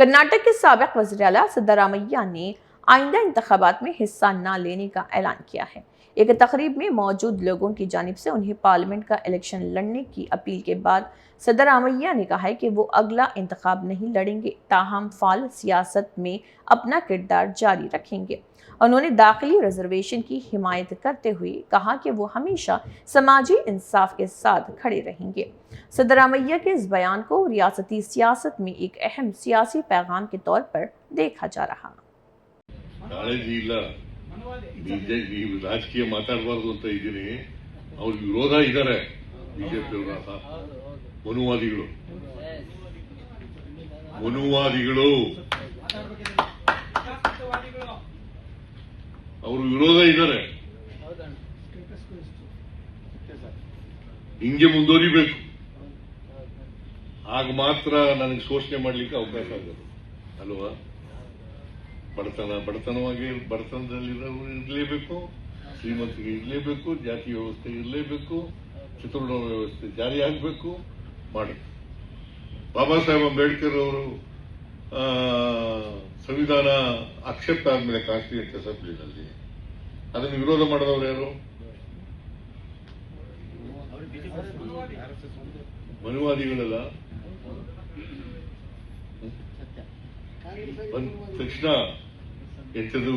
कर्नाटक के साबिक वज़ीर आला सिद्धारमैया ने आइंदा इंतखाबात में हिस्सा न लेने का ऐलान किया है। एक तकरीब में मौजूद लोगों की जानिब से उन्हें पार्लियामेंट का इलेक्शन लड़ने की अपील के बाद सिद्धारमैया ने कहा है कि वो अगला इंतखाब नहीं लड़ेंगे, ताहम फाल सियासत में अपना किरदार जारी रखेंगे। उन्होंने दाखिली रिजर्वेशन की हिमायत करते हुए कहा कि वो हमेशा समाजी इंसाफ के साथ खड़े रहेंगे। सिद्धारमैया के इस बयान को रियासती सियासत में एक अहम सियासी पैगाम के तौर पर देखा जा रहा। ಕಾಳಜಿ ಇಲ್ಲ, ಬಿಜೆಪಿ ರಾಜಕೀಯ ಮಾತಾಡಬಾರ್ದು ಅಂತ ಇದ್ದೀನಿ. ಅವ್ರ ವಿರೋಧ ಇದ್ದಾರೆ ಬಿಜೆಪಿ ಮನುವಾದಿಗಳು ಅವ್ರ ವಿರೋಧ ಇದ್ದಾರೆ. ಹಿಂಗೆ ಮುಂದುವರಿಬೇಕು, ಆಗ ಮಾತ್ರ ನನಗೆ ಶೋಷಣೆ ಮಾಡಲಿಕ್ಕೆ ಅವಕಾಶ ಆಗೋದು ಅಲ್ವಾ. ಬಡತನದಲ್ಲಿರೋರು ಇರಲೇಬೇಕು, ಶ್ರೀಮಂತಿಗೆ ಇರಲೇಬೇಕು, ಜಾತಿ ವ್ಯವಸ್ಥೆ ಇರಲೇಬೇಕು, ಚತುರ್ಣ ವ್ಯವಸ್ಥೆ ಜಾರಿ ಆಗಬೇಕು ಮಾಡಿ. ಬಾಬಾ ಸಾಹೇಬ್ ಅಂಬೇಡ್ಕರ್ ಅವರು ಸಂವಿಧಾನ ಆಕ್ಷೇಪ ಆದ್ಮೇಲೆ ಕಾನ್ಸ್ಟಿಟ್ಯೂಂಟ್ ಅಸೆಂಬ್ಲಿನಲ್ಲಿ ಅದನ್ನು ವಿರೋಧ ಮಾಡಿದವರು ಯಾರು? ಮನುವಾದಿಗಳಲ್ಲ. ಬಂದ ತಕ್ಷಣ ಎಂಥದ್ದು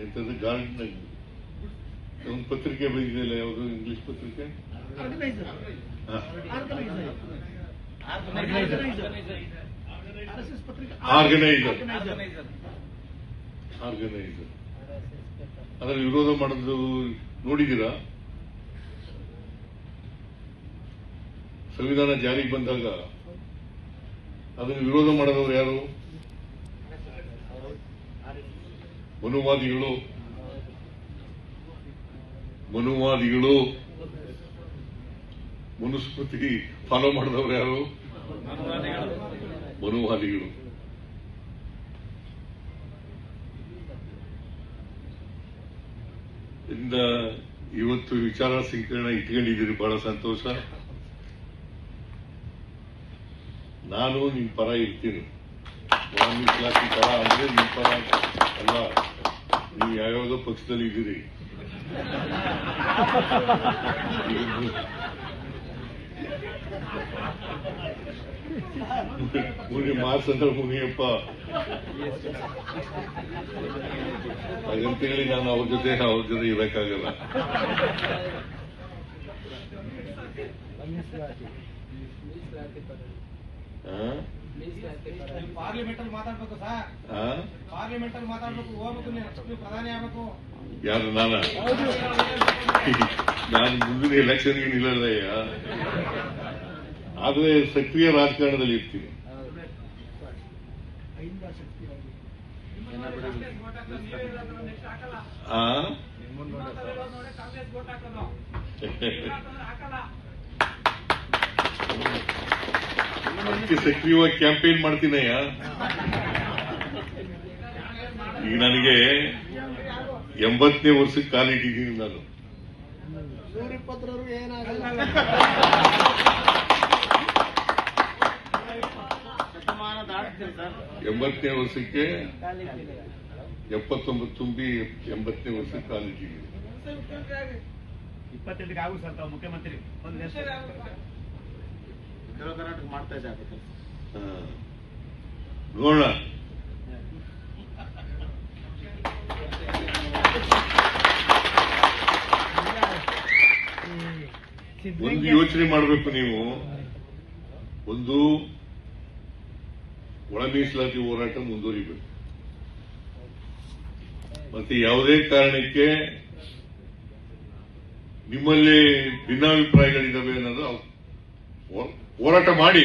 ಎಂಥದ್ದು ಗಾರ್ಡ್ ಒಂದು ಪತ್ರಿಕೆ ಬಂದಿದೆಯಲ್ಲ, ಯಾವುದು ಇಂಗ್ಲಿಷ್ ಪತ್ರಿಕೆ, ಆರ್ಗನೈಸರ್ ಅದರಲ್ಲಿ ವಿರೋಧ ಮಾಡೋದು ನೋಡಿದ್ದೀರಾ? ಸಂವಿಧಾನ ಜಾರಿಗೆ ಬಂದಾಗ ಅದನ್ನು ವಿರೋಧ ಮಾಡಿದವರು ಯಾರು? ಮನುವಾದಿಗಳು. ಮನುಸ್ಮೃತಿ ಫಾಲೋ ಮಾಡಿದವರು ಯಾರು? ಮನುವಾದಿಗಳು. ಇಂದ ಇವತ್ತು ವಿಚಾರ ಸಂಕಿರಣ ಇಟ್ಕೊಂಡಿದ್ದೀರಿ, ಬಹಳ ಸಂತೋಷ. ನಾನು ನಿಮ್ ಪರ ಇರ್ತೀನಿ. ಮೀಸಲಾತಿ ಪರ ಅಂದ್ರೆ ನಿಮ್ ಪರ ಅಲ್ಲ, ನೀವು ಯಾವ್ಯಾವುದೋ ಪಕ್ಷದಲ್ಲಿ ಇದ್ದೀರಿ. ಮಾರ್ಕ್ಸ್ ಅಂದ್ರೆ ಮುನಿಯಪ್ಪ ಹಾಗಂತೇಳಿ ನಾನು ಅವ್ರ ಜೊತೆ ಇರಕ್ಕಾಗಲ್ಲ. ಪಾರ್ಲಿಮೆಂಟ್ ಅಲ್ಲಿ ಮಾತಾಡ್ಬೇಕು ಸರ್, ಪಾರ್ಲಿಮೆಂಟ್ ಅಲ್ಲಿ ಮಾತಾಡ್ಬೇಕು, ಹೋಗ್ಬೇಕು, ನೀವು ಪ್ರಧಾನಿ ಆಗ್ಬೇಕು. ಯಾರು? ನಾನು ಮುಂದಿನ ಎಲೆಕ್ಷನ್ಗೆ ನಿಲ್ಲಲ್ಲಯ್ಯ, ಆದ್ರೆ ಸಕ್ರಿಯ ರಾಜಕಾರಣದಲ್ಲಿ ಇರ್ತೀನಿ. ಅದಕ್ಕೆ ಸಕ್ರಿಯವಾಗಿ ಕ್ಯಾಂಪೇನ್ ಮಾಡ್ತೀನಯ್ಯ. ಈಗ ನನಗೆ 80ನೇ ವರ್ಷಕ್ಕೆ ಕಾಲಿಟ್ಟಿದ್ದೀನಿ ನಾನು. 80ನೇ ವರ್ಷಕ್ಕೆ 79 ತುಂಬಿ 80ನೇ ವರ್ಷಕ್ಕೆ ಕಾಲಿಟ್ಟಿದ್ದೀನಿ. 28ಕ್ಕೆ ಆಗುತ್ತೆ ಸರ್ ತಾವು ಮುಖ್ಯಮಂತ್ರಿ. ಕರ್ನಾಟಕ ಮಾಡ್ತಾ ಇದ್ದಾರೆ ನೋಡೋಣ. ಒಂದು ಯೋಚನೆ ಮಾಡಬೇಕು ನೀವು. ಒಂದು, ಒಳ ಮೀಸಲಾತಿ ಹೋರಾಟ ಮುಂದುವರಿಬೇಕು. ಮತ್ತೆ ಯಾವುದೇ ಕಾರಣಕ್ಕೆ ನಿಮ್ಮಲ್ಲಿ ಭಿನ್ನಾಭಿಪ್ರಾಯಗಳಿದ್ದಾವೆ ಅನ್ನೋದು ಹೋರಾಟ ಮಾಡಿ.